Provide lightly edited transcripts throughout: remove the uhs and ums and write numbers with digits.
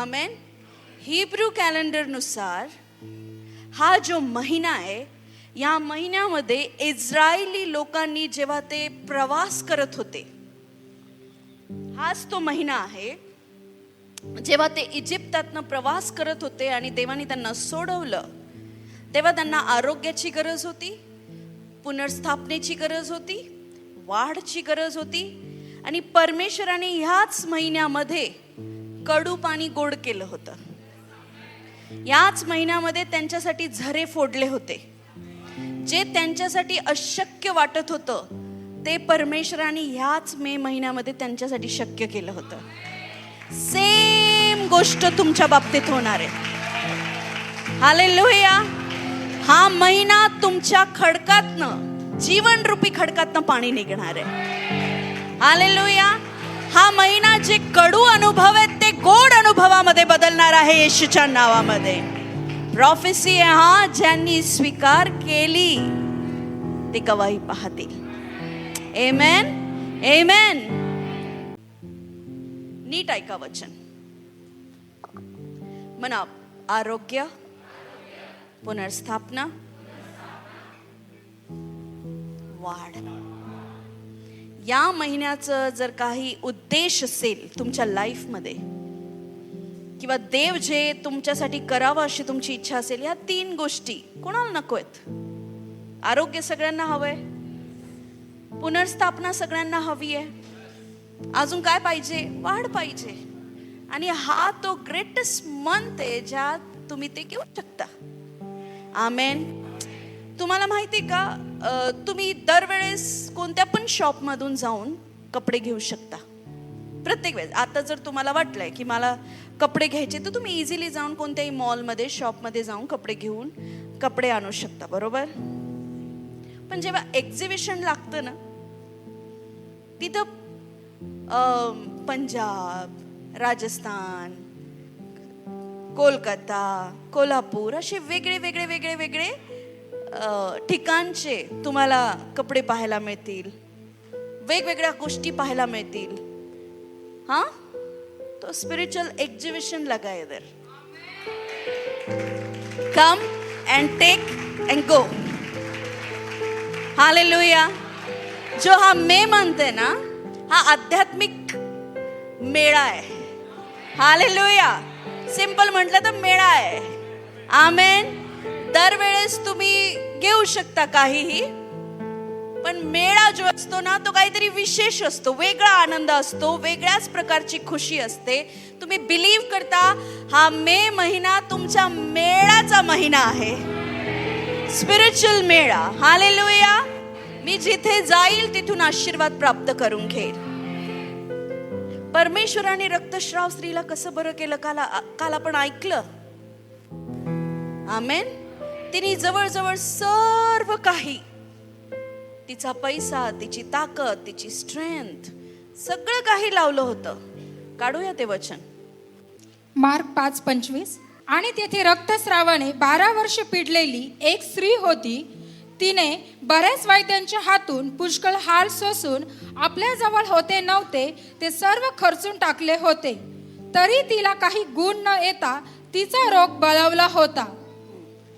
आमेन. Hebrew कॅलेंडरनुसार हा जो महिना आहे, या महिन्यामध्ये इस्रायली लोकांनी जेव्हा ते प्रवास करत होते, हाच तो महिना आहे जेव्हा ते इजिप्तातनं प्रवास करत होते आणि देवाने त्यांना सोडवलं, तेव्हा त्यांना आरोग्याची गरज होती, पुनर्स्थापनेची गरज होती, वाढची गरज होती. आणि परमेश्वराने ह्याच महिन्यामध्ये कडू पाणी गोड केलं होतं. याच महिन्यामध्ये त्यांच्यासाठी झरे फोडले होते. जे त्यांच्यासाठी अशक्य वाटत होतं ते परमेश्वराने ह्याच मे महिन्यामध्ये त्यांच्यासाठी शक्य केलं होतं. सेम गोष्ट तुमच्या बाबतीत होणार आहे. हालेलुया. हा महिना तुमच्या खडकातनं, जीवनरूपी खडकातनं पाणी निघणार आहे. हालेलुया. हा महिना जे कडू अनुभव आहेत ते गोड अनुभवामध्ये बदलणार आहे येशूच्या नावामध्ये. प्रॉफेसी आहे हा, ज्यांनी स्वीकार केली ते गवाही पाहतील. आमेन, आमेन. नीट ऐका वचन. म्हणा, आरोग्य, पुनर्स्थापना, वाढ. या महिन्याचं जर काही उद्देश असेल तुमच्या लाईफमध्ये, किंवा देव जे तुमच्यासाठी करावं अशी तुमची इच्छा असेल, या 3 गोष्टी कोणाला नको आहेत? आरोग्य सगळ्यांना हवंय, पुनर्स्थापना सगळ्यांना हवी आहे, अजून काय पाहिजे? वाढ पाहिजे. आणि हा तो ग्रेटेस्ट मंथ आहे ज्यात तुम्ही ते घेऊ शकता. आमेन. तुम्हाला माहिती का, तुम्ही दरवेळेस कोणत्या पण शॉपमधून जाऊन कपडे घेऊ शकता. प्रत्येक वेळेस. आता जर तुम्हाला वाटलंय की मला कपडे घ्यायचे, तर तुम्ही इझिली जाऊन कोणत्याही मॉलमध्ये, शॉपमध्ये जाऊन कपडे घेऊन कपडे आणू शकता, बरोबर? पण जेव्हा एक्झिबिशन लागतं ना, तिथं पंजाब, राजस्थान, कोलकाता, कोल्हापूर असे वेगळे ठिकाणचे तुम्हाला कपडे पाहायला मिळतील, वेगवेगळ्या गोष्टी पाहायला मिळतील. हाँ, तो स्पिरिचुअल एग्जिबिशन लगा है इधर. Come and take and go. Hallelujah. जो हा मे मंथ है ना, हा आध्यात्मिक मेळा आहे. हालेलुया. सिंपल म्हटलं तर मेळा आहे. आमेन. दरवेळेस तुम्ही घेऊ शकता काहीही, पण मेळा जो असतो ना, तो काहीतरी विशेष असतो, वेगळा आनंद असतो, वेगळ्याच प्रकारची खुशी असते. तुम्ही बिलीव्ह करता हा मे महिना तुमच्या मेळाचा महिना आहे, स्पिरिच्युअल मेळा. हालेलुया. मी जिथे जाईल तिथून आशीर्वाद प्राप्त करून घेईल. परमेश्वराने रक्तस्राव स्त्रीला कसं बरं केलं काल आपण ऐकलं. आमेन. तिने जवळजवळ सर्व काही, तिचा पैसा, तिची ताकद, तिची स्ट्रेंथ, सगळं काही लावलं होतं. काढूया ते वचन. मार्क 5:25. आणि तेथे रक्तस्रावाने 12 वर्ष पिडलेली एक स्त्री होती. तिने बऱ्याच वैद्यांच्या हातून पुष्कळ हाल सोसून आपल्या जवळ होते नव्हते ते सर्व खर्चून टाकले होते, तरी तिला काही गुण न येता तिचा रोग बळावला होता.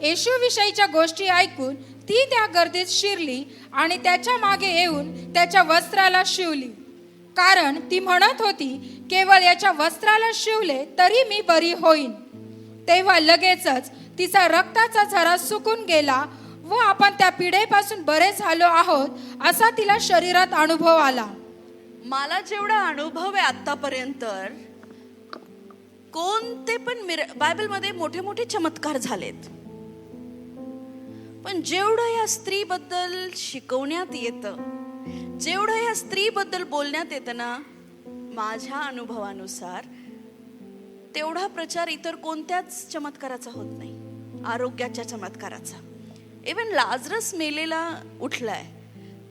येशू विषयीच्या गोष्टी ऐकून ती त्या गर्दीत शिरली आणि त्याच्या मागे येऊन त्याच्या वस्त्राला शिवली, कारण ती म्हणत होती, केवळ याच्या वस्त्राला शिवले तरी मी बरी होईन. तेव्हा लगेचच तिचा रक्ताचा झरा सुकून गेला व आपण त्या पिढेपासून बरे झालो आहोत असा तिला शरीरात अनुभव आला. मला जेवढा अनुभव आहे आतापर्यंत, कोणते पण बायबलमध्ये मोठे मोठे चमत्कार झालेत, पण जेवढं या स्त्रीबद्दल शिकवण्यात येतं, जेवढं या स्त्रीबद्दल बोलण्यात येतं ना, माझ्या अनुभवानुसार तेवढा प्रचार इतर कोणत्याच चमत्काराचा होत नाही, आरोग्याच्या चमत्काराचा. इवन लाजरस मेलेला उठलाय,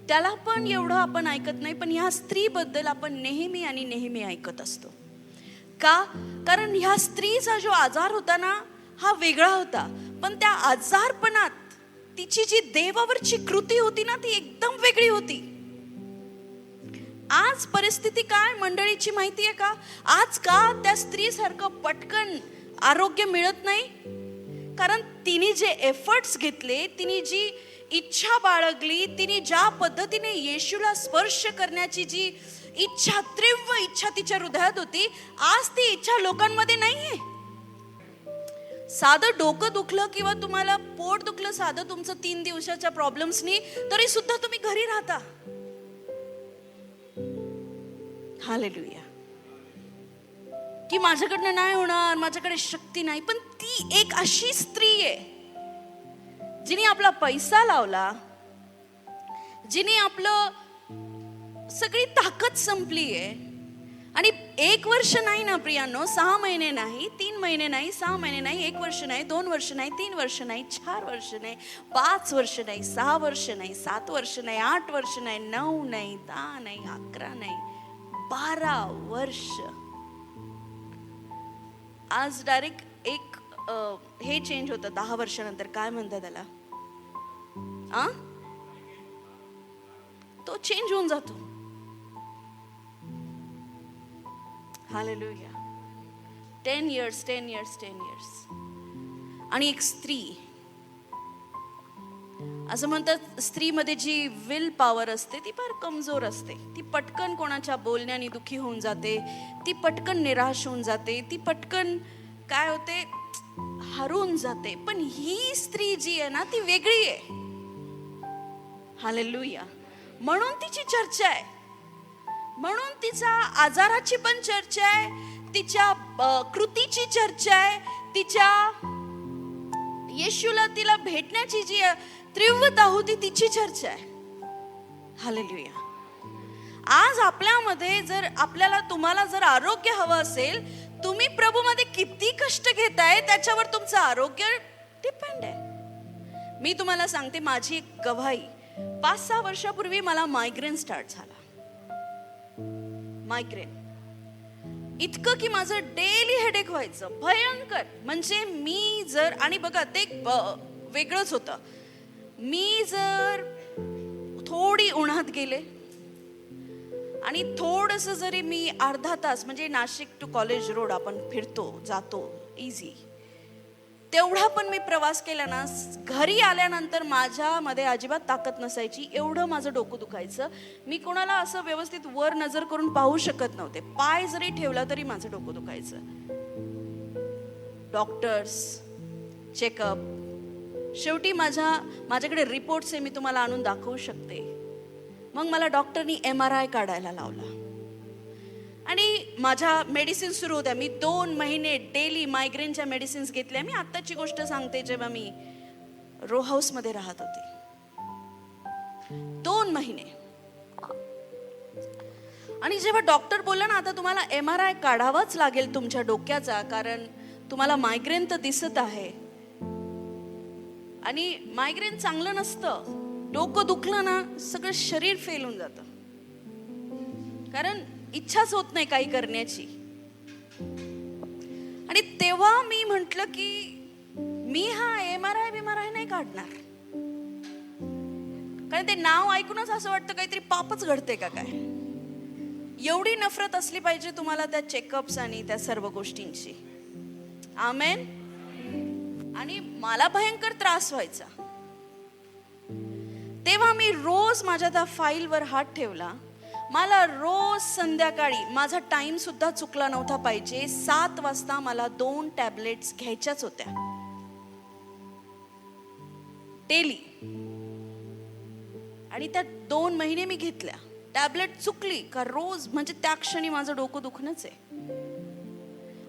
त्याला पण एवढं आपण ऐकत नाही, पण ह्या स्त्रीबद्दल आपण नेहमी आणि नेहमी ऐकत असतो. का? कारण ह्या स्त्रीचा जो आजार होता ना, हा वेगळा होता, पण त्या आजारपणात तिची जी देवावरची कृती होती ना, ती एकदम वेगळी होती. आज परिस्थिती काय मंडळीची माहिती आहे का? आज का त्या स्त्रीसारखं पटकन आरोग्य मिळत नाही? कारण तिने जे एफर्ट्स घेतले, तिने जी इच्छा बाळगली, तिने ज्या पद्धतीने येशूला स्पर्श करण्याची जी इच्छा, तीव्र इच्छा तिच्या हृदयात होती, आज ती इच्छा लोकांमध्ये नाहीये. साधं डोकं दुखलं किंवा तुम्हाला पोट दुखलं, साधं तुमचं 3 दिवसाच्या प्रॉब्लेम्सनी, तरी सुद्धा तुम्ही घरी राहता. हालेलुया. की माझ्याकडनं नाही होणार, माझ्याकडे शक्ती नाही. पण ती एक अशी स्त्री आहे जिने आपला पैसा लावला, जिने आपलं सगळी ताकद संपली आहे. आणि 1 वर्ष नाही ना प्रियांनो, 6 महिने नाही, 3 महिने नाही, 6 महिने नाही, 1 वर्ष नाही, 2 वर्ष नाही, 3 वर्ष नाही, 4 वर्ष नाही, 5 वर्ष नाही, 6 वर्ष नाही, 7 वर्ष नाही, 8 वर्ष नाही, 9 नाही, 10 नाही, 11 नाही, 12 वर्ष. आज डायरेक्ट एक हे चेंज होतं 10 वर्षानंतर. काय म्हणतात त्याला? तो चेंज होऊन जातो. हालेलुया. 10 years. आणि एक स्त्री, असं म्हणतात स्त्रीमध्ये जी विल पॉवर असते ती फार कमजोर असते. ती पटकन कोणाच्या बोलण्याने दुखी होऊन जाते, ती पटकन निराश होऊन जाते, ती पटकन काय होते, हरून जाते. पण ही स्त्री जी आहे ना, ती वेगळी आहे. हालेलुया. म्हणून तिची चर्चा आहे, म्हणून तिचा आजाराची पण चर्चा आहे, तिच्या कृतीची चर्चा आहे, तिच्या येशूला तिला भेटण्याची जी तीव्रता होती तिची चर्चा आहे. हालेलुया. आज आपल्यामध्ये जर आपल्याला तुम्हाला जर आरोग्य हवं असेल, तुम्ही प्रभूमध्ये किती कष्ट घेताय त्याच्यावर तुमचं आरोग्य डिपेंड आहे. मी तुम्हाला सांगते, माझी एक गवाही, 5-6 वर्षापूर्वी मला मायग्रेन स्टार्ट झाला. मायग्रेन इतकं की माझं डेली हेडेक व्हायचं, भयंकर. म्हणजे मी जर, आणि बघा ते वेगळंच होतं, मी जर थोडी उन्हात गेले आणि थोडंसं जरी मी अर्धा तास, म्हणजे नाशिक टू कॉलेज रोड आपण फिरतो जातो इझी, तेवढा पण मी प्रवास केला ना, घरी आल्यानंतर माझ्यामध्ये अजिबात ताकद नसायची, एवढं माझं डोकं दुखायचं. मी कोणाला असं व्यवस्थित वर नजर करून पाहू शकत नव्हते. पाय जरी ठेवला तरी माझं डोकं दुखायचं. डॉक्टर्स, चेकअप, शेवटी माझ्याकडे रिपोर्ट्स आहे, मी तुम्हाला आणून दाखवू शकते. मग मला डॉक्टरनी MRI काढायला लावला आणि माझ्या मेडिसिन सुरू होत्या. मी 2 महिने डेली मायग्रेनच्या मेडिसिन्स घेतल्या. मी आत्ताची गोष्ट सांगते, जेव्हा मी रो हाऊसमध्ये राहत होते, 2 महिने. आणि जेव्हा डॉक्टर बोलला ना, आता तुम्हाला MRI काढावाच लागेल तुमच्या डोक्याचा, कारण तुम्हाला मायग्रेन तर दिसत आहे. आणि मायग्रेन चांगलं नसतं. डोकं दुखलं ना, सगळं शरीर फेल होऊन जातं, कारण इच्छाच होत नाही काही करण्याची. आणि तेव्हा मी म्हटलं की मी हा MRI नाही काढणार, कारण ते नाव ऐकूनच असं वाटतं काहीतरी पापच घडते का काय. एवढी नफरत असली पाहिजे तुम्हाला त्या चेकअप्स आणि त्या सर्व गोष्टींची. आमेन. आणि मला भयंकर त्रास व्हायचा. तेव्हा मी रोज माझ्या त्या फाईलवर हात ठेवला. मला रोज संध्याकाळी, माझा टाइम सुद्धा चुकला नव्हता पाहिजे, 7 वाजता मला 2 टॅबलेट्स घ्यायच्याच होत्या डेली. आणि त्या 2 महिने मी घेतल्या. टॅबलेट चुकली का रोज, म्हणजे त्या क्षणी माझं डोकं दुखणंच आहे.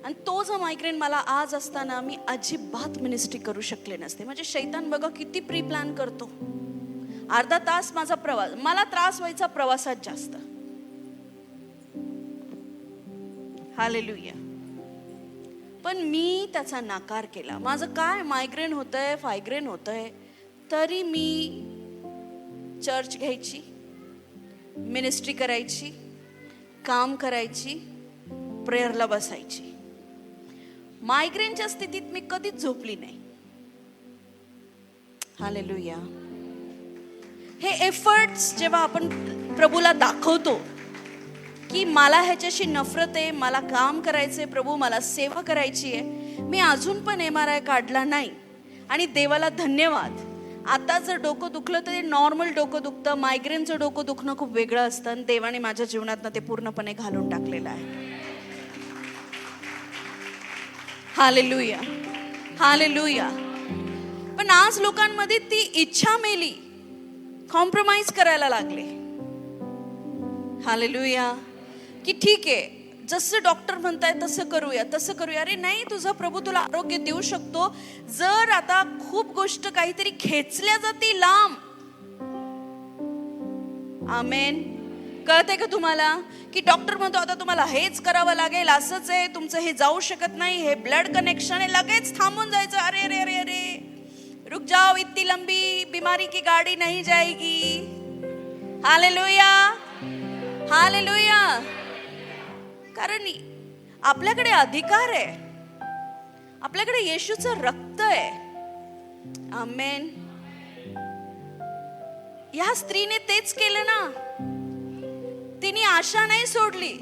आणि तो जो मायग्रेन मला आज असताना मी अजिबात मिनिस्ट्री करू शकले नसते. म्हणजे शैतान बघा किती प्री प्लॅन करतो. अर्धा तास माझा प्रवास, मला त्रास व्हायचा प्रवासात जास्त. हालेलुया. पण मी त्याचा नाकार केला. माझं काय मायग्रेन होतंय, फायग्रेन होतंय, तरी मी चर्च घ्यायची, मिनिस्ट्री करायची, काम करायची, प्रेयरला बसायची. मायग्रेनच्या स्थितीत मी कधीच झोपली नाही. हालेलुया. हे एफर्ट्स जेव्हा आपण प्रभूला दाखवतो, की मला ह्याच्याशी नफरत आहे, मला काम करायचंय प्रभू, मला सेवा करायची आहे, मी अजून पण MRI काढला नाही. आणि देवाला धन्यवाद, आता जर डोकं दुखलं तर ते नॉर्मल डोकं दुखतं. मायग्रेनचं डोकं दुखणं खूप वेगळं असतं आणि देवाने माझ्या जीवनात ते पूर्णपणे घालून टाकलेलं आहे. Hallelujah, hallelujah. पण आज लोकांमध्ये ती इच्छा मेली, कॉम्प्रोमाइज करायला लागले. हालेलुया. की ठीक आहे, जसं डॉक्टर म्हणताय तसं करूया, तसं करूया. अरे नाही, तुझा प्रभू तुला आरोग्य देऊ शकतो जर आता खूप गोष्ट काहीतरी खेचल्या जाते लांब. आमेन. कळतंय का तुम्हाला? की डॉक्टर म्हणतो आता तुम्हाला हेच करावं लागेल, असंच आहे, तुमचं हे जाऊ शकत नाही, हे ब्लड कनेक्शन आहे, लगेच थांबून जायचं. अरे अरे अरे अरे, रुक जाओ, इतनी लंबी बीमारी की गाड़ी नहीं जाएगी. Hallelujah, hallelujah. कारण आपल्याकडे अधिकार आहे, आपल्याकडे येशूचं रक्त आहे. आमेन. या स्त्रीने तेच केलं ना. तिने आशा नाही सोडली.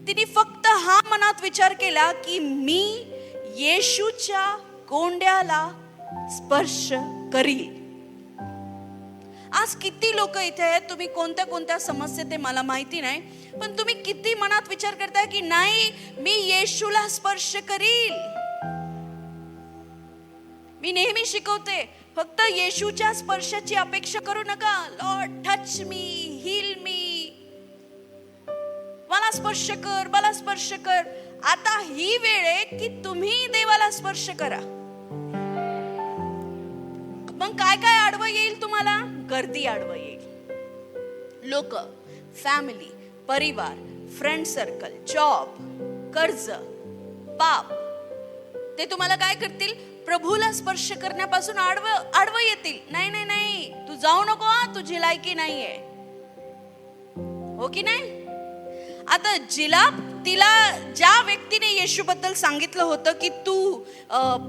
तिने फक्त हा मनात विचार केला की मी येशूच्या गोंड्याला स्पर्श करील. आज किती लोक इथे आहेत, तुम्ही कोणत्या कोणत्या समस्या ते मला माहिती नाही, पण तुम्ही किती मनात विचार करताय की नाही, मी येशूला स्पर्श करील. मी नेहमी शिकवते, फक्त येशूच्या स्पर्शाची अपेक्षा करू नका. Lord touch me, heal me, मला स्पर्श कर, मला स्पर्श कर. आता ही वेळ आहे की तुम्ही देवाला स्पर्श करा. मग काय काय आडवं येईल तुम्हाला? गर्दी आडवं येईल. लोक, फॅमिली, परिवार, फ्रेंड सर्कल, जॉब, कर्ज, पाप, ते तुम्हाला काय करतील? प्रभूला स्पर्श करण्यापासून आडवं येतील. नाही नाही नाही, तू जाऊ नको, तुझी लायकी नाहीये. हो की नाही? आता तिला ज्या व्यक्तीने येशू बद्दल सांगितलं होतं की तू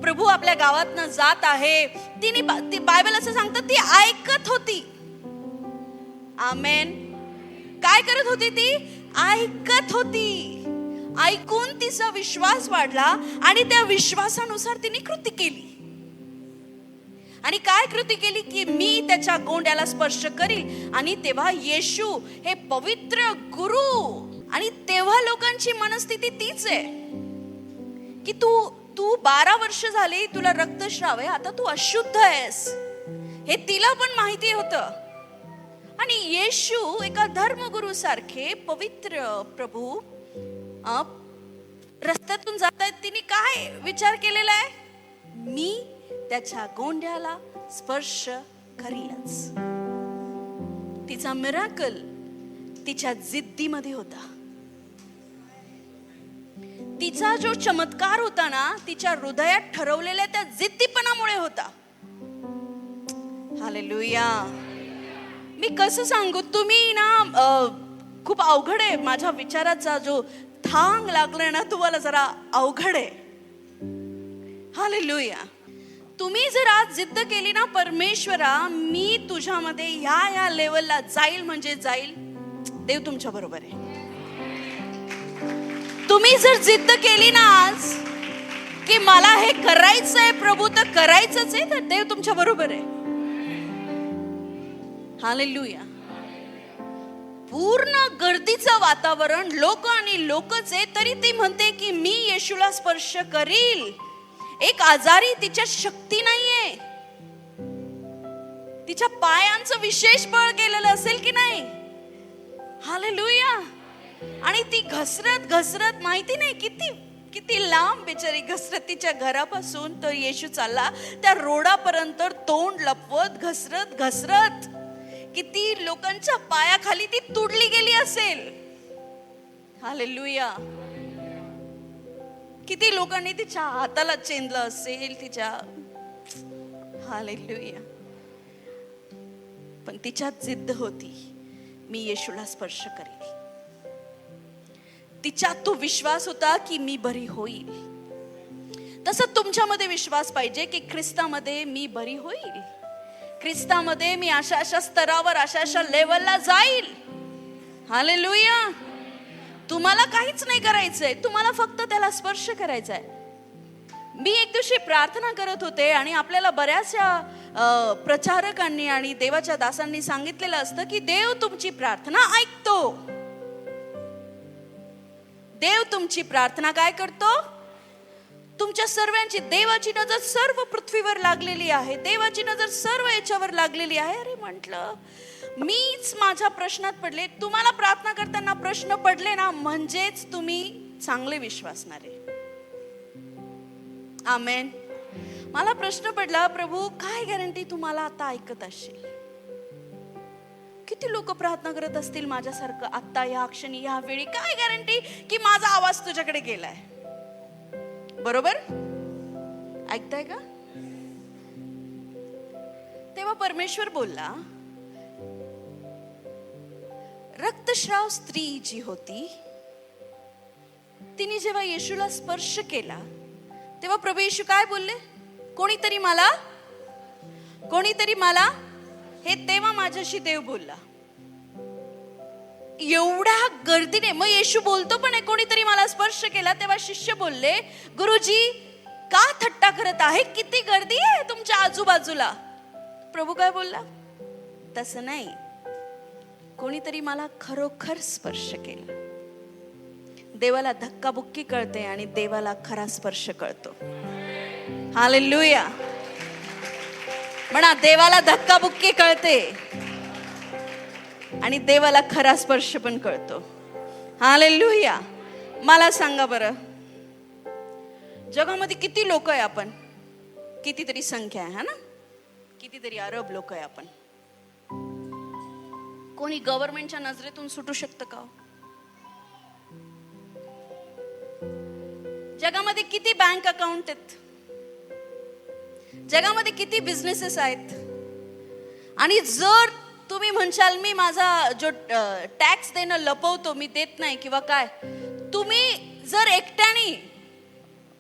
प्रभू आपल्या गावातनं जात आहे, ती बायबल असं सांगतं ती ऐकत होती. आमेन. काय करत होती ती? ऐकत होती. ऐकून तिचा विश्वास वाढला आणि त्या विश्वासानुसार तिने कृती केली. आणि काय कृती केली? की मी त्याच्या गोंड्याला स्पर्श करील. आणि तेव्हा येशू हे पवित्र गुरु, आणि तेव्हा लोकांची मनस्थिती तीच आहे की तू 12 वर्ष झाली, तुला रक्तस्राव आहे, आता तू अशुद्ध आहेस. हे तिला पण माहिती होतं. आणि येशू एका धर्मगुरु सारखे पवित्र प्रभू रस्त्यातून जात आहेत. तिने काय विचार केलेला आहे? मी त्याच्या गोंड्याला स्पर्श करीलच. तिचा मिराकल तिच्या जिद्दीमध्ये होता. तिचा जो चमत्कार होता ना, तिच्या हृदयात ठरवलेल्या त्या जिद्दीपणामुळे होता. हालेलुया. मी कसं सांगू, तुम्ही ना खूप अवघड आहे. माझ्या विचाराचा जो थांग लागलाय ना, तुम्हाला जरा अवघड आहे. हालेलुया. तुम्ही जर आज जिद्द केली ना, परमेश्वरा मी तुझ्यामध्ये या लेवलला जाईल म्हणजे जाईल, देव तुमच्या बरोबर आहे. तुम्ही जर जिद्द केली ना आज की मला हे करायचंय प्रभू, तर करायचंच आहे, तर देव तुमच्या बरोबर आहे. हालेलुया. पूर्ण गर्दीचं वातावरण, लोक आणि लोकच आहे, तरी ती म्हणते की मी येशूला स्पर्श करील. एक आजारी, तिच्या शक्ती नाहीये, तिच्या पायांचं विशेष बळ गेलेलं असेल की नाही? हालेलुया. आणि ती घसरत घसरत, माहिती नाही किती लांब बिचारी घसरत, तिच्या घरापासून तर येशू चालला त्या रोडापर्यंत, तोंड लपवत घसरत घसरत किती लोकांच्या पायाखाली ती तुडली गेली असेल. हालेलुया. किती लोकांनी तिच्या हाताला चेंदलं असेल तिच्या. हालेलुया. पण तिच्यात जिद्द होती, मी येशूला स्पर्श करेल. तिच्यात तो विश्वास होता की मी बरी होईल. तसं तुमच्यामध्ये विश्वास पाहिजे की ख्रिस्तामध्ये मी बरी होईल, ख्रिस्तामध्ये मी अशा स्तरावर, अशा लेवलला जाईल. हालेलुया. तुम्हाला काहीच नाही करायचंय, तुम्हाला फक्त त्याला स्पर्श करायचा आहे. मी एक दिवशी प्रार्थना करत होते आणि आपल्याला बऱ्याचशा प्रचारकांनी आणि देवाच्या दासांनी सांगितलेलं असतं की देव तुमची प्रार्थना ऐकतो. देव तुमची प्रार्थना काय करतो? तुमच्या सर्वांची, देवाची नजर सर्व पृथ्वीवर लागलेली आहे, देवाची नजर सर्व याच्यावर लागलेली आहे. अरे म्हटलं, मीच माझ्या प्रश्नात पडले. तुम्हाला प्रार्थना करताना प्रश्न पडले ना, म्हणजेच तुम्ही चांगले विश्वासणारे. आमेन. मला प्रश्न पडला, प्रभू काय गॅरंटी तुम्हाला आता ऐकत असशील? किती लोक प्रार्थना करत असतील माझ्यासारखं आता या क्षणी या वेळी? काय गॅरंटी की माझा आवाज तुझ्याकडे गेलाय? बरोबर ऐकताय का? तेव्हा परमेश्वर बोलला, रक्तस्राव स्त्री जी होती तिने जेव्हा येशूला स्पर्श केला तेव्हा प्रभू येशू काय बोलले? कोणीतरी मला. हे तेव्हा माझ्याशी देव बोलला. एवढ्या गर्दीने मग येशू बोलतो पण कोणीतरी मला स्पर्श केला. तेव्हा शिष्य बोलले, गुरुजी का थट्टा करत आहे? किती गर्दी आहे तुमच्या आजूबाजूला. प्रभू काय बोलला? तसं नाही, कोणीतरी मला खरोखर स्पर्श केला. देवाला धक्काबुक्की कळते आणि देवाला खरा स्पर्श कळतो. हालेलुया. म्हणा, देवाला धक्काबुक्की कळते आणि देवाला खरा स्पर्श पण कळतो. हालेलुया. मला सांगा बरं, जगामध्ये किती लोक आहे आपण? कितीतरी संख्या आहे, हा ना? कितीतरी अरब लोक आहे आपण. कोणी गव्हर्नमेंटच्या नजरेतून सुटू शकतं का? जगामध्ये किती बँक अकाउंट आहेत? जगामध्ये किती बिझनेसेस आहेत? आणि जर तुम्ही म्हणशाल मी माझा जो टॅक्स देणं लपवतो, मी देत नाही किंवा काय, तुम्ही जर एकट्याने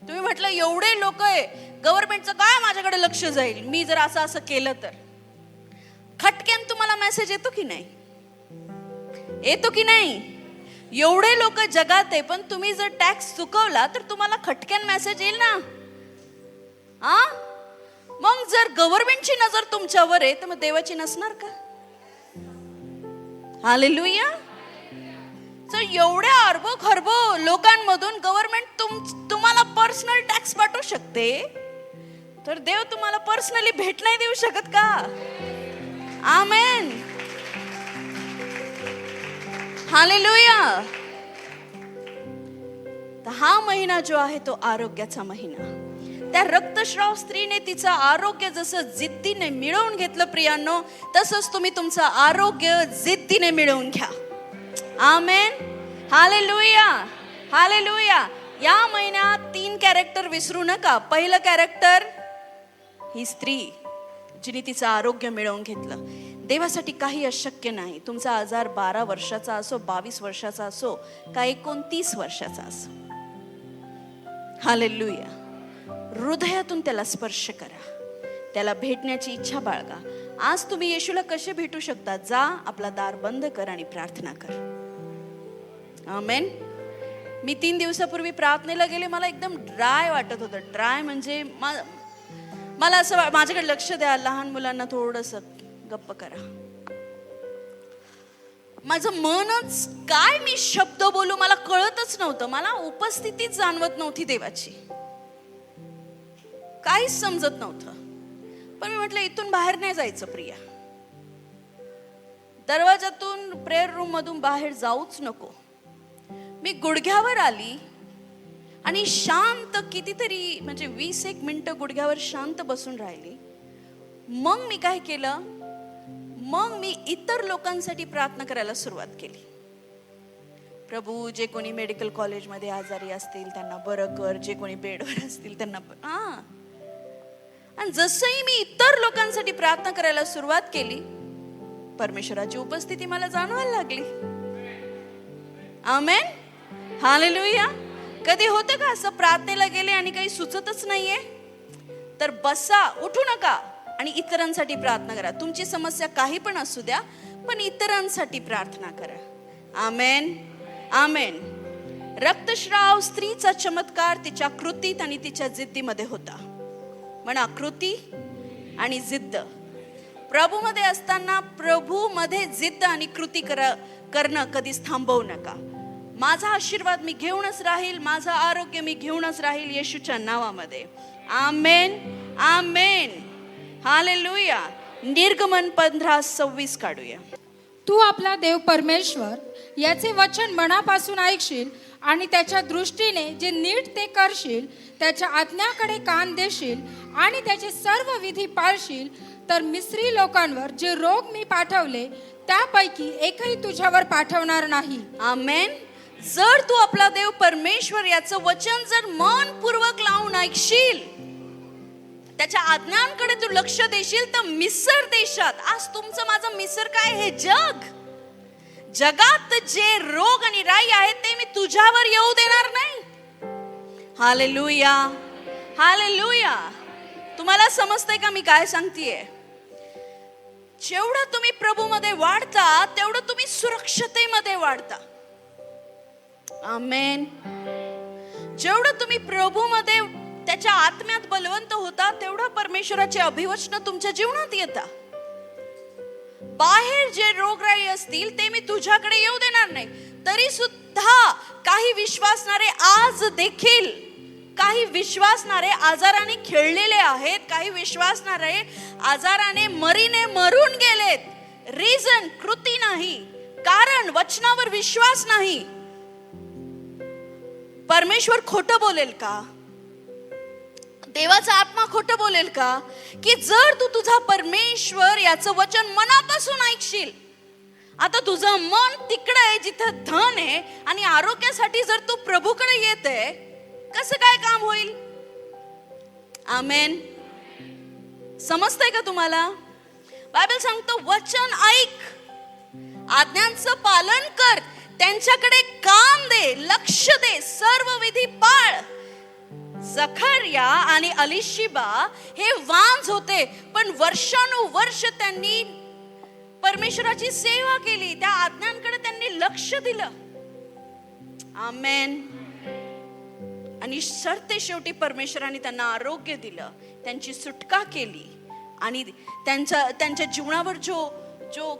तुम्ही म्हटलं एवढे लोक आहे, गव्हर्नमेंटचं काय माझ्याकडे लक्ष जाईल, मी जर असं केलं तर खटक्यान तुम्हाला मेसेज येतो की नाही? येतो की नाही? एवढे लोक जगात आहे पण तुम्ही जर टॅक्स चुकवला तर तुम्हाला खटक्यान मेसेज येईल ना. मग जर गव्हर्नमेंटची नजर तुमच्यावर आहे तर मग देवाची नसणार का? हालेलुया. तर एवढ्या अरबो खरबो लोकांमधून गव्हर्नमेंट तुम्हाला पर्सनल टॅक्स पाठवू शकते, तर देव तुम्हाला पर्सनली भेट नाही देऊ शकत का? आमेन. हालेलुया. तर हा महिना जो आहे तो आरोग्याचा महिना. त्या रक्तस्राव स्त्रीने तिचं आरोग्य जसं जिद्दीने मिळवून घेतलं प्रियांनो, तसंच तुम्ही तुमचं आरोग्य जिद्दीने मिळवून घ्या. आमेन. हालेलुया. हालेलुया. या महिन्यात 3 कॅरेक्टर विसरू नका. पहिलं कॅरेक्टर ही स्त्री जिने तिचं आरोग्य मिळवून घेतलं. देवासाठी काही अशक्य नाही. तुमचा आजार 12 वर्षाचा असो, 22 वर्षाचा असो, का 29 वर्षाचा असो. हालेलुया. हृदयातून त्याला स्पर्श करा, त्याला भेटण्याची इच्छा बाळगा. आज तुम्ही येशूला कसे भेटू शकता? जा, आपला दार बंद कर आणि प्रार्थना कर. आमेन. मी 3 दिवसापूर्वी प्रार्थनेला गेले, मला एकदम ड्राय वाटत होतं. ड्राय म्हणजे मला असं, माझ्याकडे लक्ष द्या, लहान मुलांना थोडंसं गप्प करा. माझं मनच काय मी शब्द बोलू मला कळतच नव्हतं. मला उपस्थितीच जाणवत नव्हती देवाची, काहीच समजत नव्हतं. पण मी म्हटलं इथून बाहेर नाही जायचं प्रिया. दरवाजातून प्रेयर रूम मधून बाहेर जाऊच नको. मी गुडघ्यावर आली आणि शांत कितीतरी म्हणजे 20-1 मिनिटं गुडघ्यावर शांत बसून राहिली. मग मी काय केलं, मग मी इतर लोकांसाठी प्रार्थना करायला सुरुवात केली. प्रभू, जे कोणी मेडिकल कॉलेजमध्ये आजारी असतील त्यांना बरं कर, जे कोणी बेडवर असतील त्यांना आणि जसंही मी इतर लोकांसाठी प्रार्थना करायला सुरुवात केली, परमेश्वराची उपस्थिती मला जाणवायला लागली. आमेन. हालेलुया. कधी होतं का असं प्रार्थनेला गेले आणि काही सुचतच नाहीये? तर बसा, उठू नका आणि इतरांसाठी प्रार्थना करा. तुमची समस्या काही पण असू द्या, पण इतरांसाठी प्रार्थना करा. आमेन, आमेन. रक्तस्राव स्त्रीचा चमत्कार तिच्या कृतीत आणि तिच्या जिद्दीमध्ये होता. म्हणा, कृती आणि जिद्द. प्रभूमध्ये असताना प्रभूमध्ये जिद्द आणि कृती करणं कधीच थांबवू नका. माझा आशीर्वाद मी घेऊनच राहील, माझं आरोग्य मी घेऊनच राहील येशूच्या नावामध्ये. आमेन, आमेन, हालेलुया. निर्गमन 15:26 काढूया. तू आपला देव परमेश्वर याचे वचन मनापासून ऐकशील आणि त्याच्या दृष्टीने जे नीट ते करशील, त्याच्या आज्ञाकडे कान देशील आणि त्याचे सर्व विधी पाळशील, तर मिस्री लोकांवर जे रोग मी पाठवले त्यापैकी एकही तुझ्यावर पाठवणार नाही. आमेन. जर तू आपला देव परमेश्वर याचं वचन जर मनपूर्वक लावून ऐकशील, त्याच्या आज्ञांकडे तू लक्ष देशील, तर मिसर देशात, आज तुमचं माझं मिसर काय, हे जगात जे रोग आणि राई आहेत ते मी तुझ्यावर येऊ देणार नाही. Hallelujah, hallelujah. तुम्हाला समजतंय का मी काय सांगतेय? जेवढं तुम्ही प्रभूमध्ये वाढता तेवढं तुम्ही सुरक्षतेमध्ये वाढता. आमेन. जेवढं तुम्ही प्रभूमध्ये त्याच्या आत्म्यात बलवंत होता तेवढं परमेश्वराचे अभिवचन तुमच्या जीवनात येतात. बाहेर जे रोगराई असतील ते मी तुझ्याकडे येऊ देणार नाही. तरी सुद्धा काही विश्वासणारे आज देखील, काही विश्वासणारे आजाराने खेळलेले आहेत, काही विश्वासणारे आजाराने मरून गेलेत. रिझन कृती नाही, कारण वचनावर विश्वास नाही. परमेश्वर खोटं बोलेल का? देवाचा आत्मा खोटं बोलेल का? की जर तू तुझा परमेश्वर याचं वचन मनापासून ऐकशील. आता तुझं मन तिकडे आहे जिथं धन आहे आणि आरोग्यासाठी जर तू प्रभूकडे येते, कसं काय काम होईल? आमेन. समजतंय का तुम्हाला? बायबल सांगतो वचन ऐक, आज्ञांचं पालन कर, त्यांच्याकडे कान दे, लक्ष दे, सर्व विधी पाळ. जखर्या आणि अलिशिबा हे वांझ होते, पण वर्षानुवर्ष त्यांनी परमेश्वराची सेवा केली, त्या आज्ञांकडे त्यांनी लक्ष दिलं. आमेन. आणि सरते शेवटी परमेश्वराने त्यांना आरोग्य दिलं, त्यांची सुटका केली आणि त्यांच्या जीवनावर जो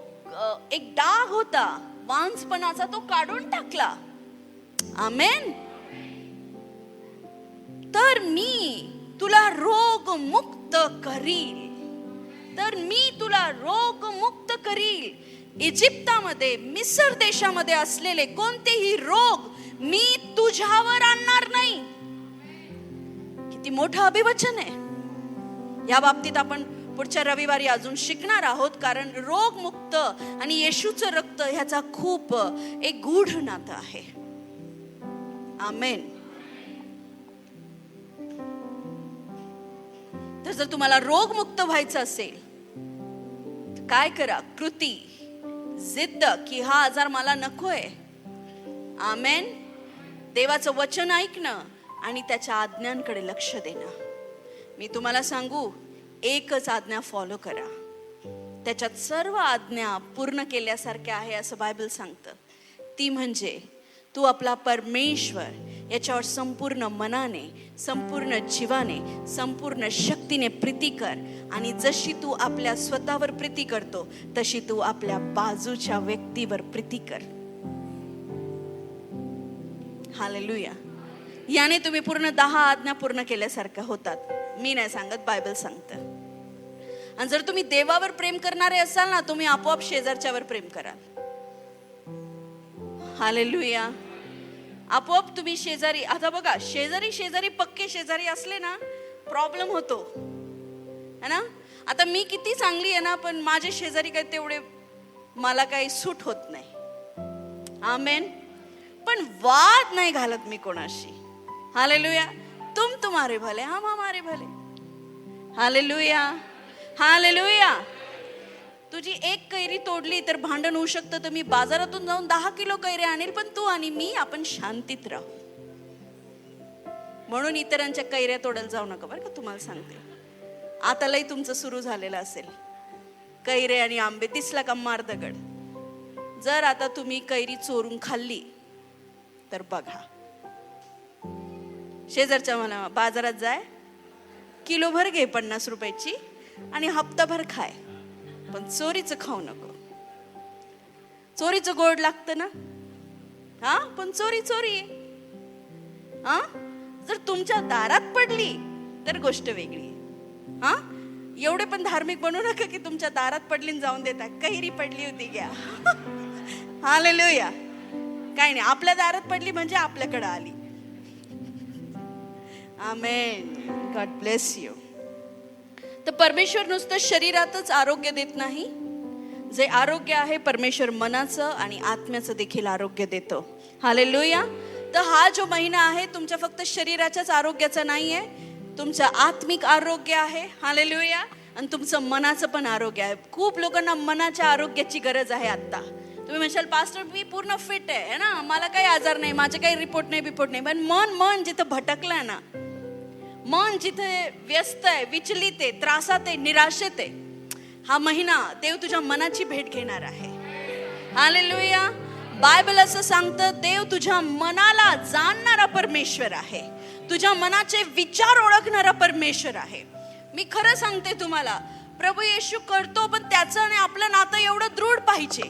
एक डाग होता वांझपणाचा तो काढून टाकला. आमेन. तर मी तुला रोग मुक्त करील, तर मी तुला रोग मुक्त करील. इजिप्तामध्ये, मिसर देशामध्ये असलेले कोणतेही रोग मी तुझ्यावर आणणार नाही. किती मोठं अभिवचन आहे. या बाबतीत आपण पुढच्या रविवारी अजून शिकणार आहोत, कारण रोग मुक्त आणि येशूचं रक्त ह्याचा खूप एक गूढ नातं आहे. आमेन. तर जर तुम्हाला रोगमुक्त व्हायचं असेल तर काय करा? कृती, जिद्द की हा आजार मला नकोय. आमेन. देवाचं वचन ऐकणं आणि त्याच्या आज्ञांकडे लक्ष देणं. मी तुम्हाला सांगू, एकच आज्ञा फॉलो करा, त्याच्यात सर्व आज्ञा पूर्ण केल्यासारख्या आहे असं बायबल सांगतं. ती म्हणजे तू आपला परमेश्वर याच्यावर संपूर्ण मनाने, संपूर्ण जीवाने, संपूर्ण शक्तीने प्रीती कर. आणि जशी तू आपल्या स्वतःवर प्रीती करतो तशी तू आपल्या बाजूच्या व्यक्तीवर प्रीती कर. हालेलुया. याने तुम्ही पूर्ण 10 आज्ञा पूर्ण केल्यासारख्या होतात. मी नाही सांगत, बायबल सांगतं. आणि जर तुम्ही देवावर प्रेम करणारे असाल ना, तुम्ही आपोआप शेजारच्यावर प्रेम कराल. हालेलुया. आपोआप तुम्ही शेजारी, आता बघा, शेजारी पक्के शेजारी असले ना प्रॉब्लेम होतो है ना. आता मी किती चांगली आहे ना, पण माझे शेजारी काही तेवढे मला काही सूट होत नाही. आमेन. पण वाद नाही घालत मी कोणाशी. हालेलुया. तुम तुम्हारे भले, हम हमारे भले. Hallelujah, hallelujah. तुझी एक कैरी तोडली तर भांडण होऊ शकतं, तर मी बाजारातून जाऊन 10 किलो कैऱ्या आणेल, पण तू आणि मी आपण शांतीत राहू. म्हणून इतरांच्या कैऱ्या तोडायला जाऊ नका बरं का. तुम्हाला सांगते, आता लई तुमचं सुरू झालेलं असेल कैरे आणि आंबे, दिसला का मार दगड. जर आता तुम्ही कैरी चोरून खाल्ली तर बघा, शेजारच्या म्हणा बाजारात जाय, किलोभर घे 50 रुपयाची आणि हप्ताभर खाय, पण चोरीचं खाऊ नको. चोरीचं गोड लागतं ना, हा, पण चोरी चोरी आहे. हा, जर तुमच्या दारात पडली तर गोष्ट वेगळी. हा, एवढे पण धार्मिक बनू नका की तुमच्या दारात पडली आणि जाऊन देता, कैरी पडली होती घ्या. हालेलुया. काय नाही, आपल्या दारात पडली म्हणजे आपल्याकडे आली. आमेन. God bless you. तर परमेश्वर नुसतं शरीरातच आरोग्य देत नाही, जे आरोग्य आहे परमेश्वर मनाचं आणि आत्म्याचं देखील आरोग्य देतो. हालेलुया. तर हा जो महिना आहे तुमच्या फक्त शरीराच्याच आरोग्याचा नाही आहे, तुमचं आत्मिक आरोग्य आहे. हालेलुया. आणि तुमचं मनाचं पण आरोग्य आहे. खूप लोकांना मनाच्या आरोग्याची गरज आहे आता. तुम्ही म्हणशाल पास्टर मी पूर्ण फिट आहे ना, मला काही आजार नाही, माझे काही रिपोर्ट नाही नाही, पण मन जिथं भटकलंय ना, मन जिथे व्यस्त आहे, विचलित आहे, त्रासात आहे, निराशेत आहे, हा महिना देव तुझ्या मनाची भेट घेणार आहे. हालेलुया. बायबल असं सांगतं, देव तुझ्या मनाला जाणणारा परमेश्वर आहे, तुझ्या मनाचे विचार ओळखणारा परमेश्वर आहे. मी खरं सांगते तुम्हाला, प्रभू येशू करतो, पण त्याचं आणि आपलं नातं एवढं दृढ पाहिजे,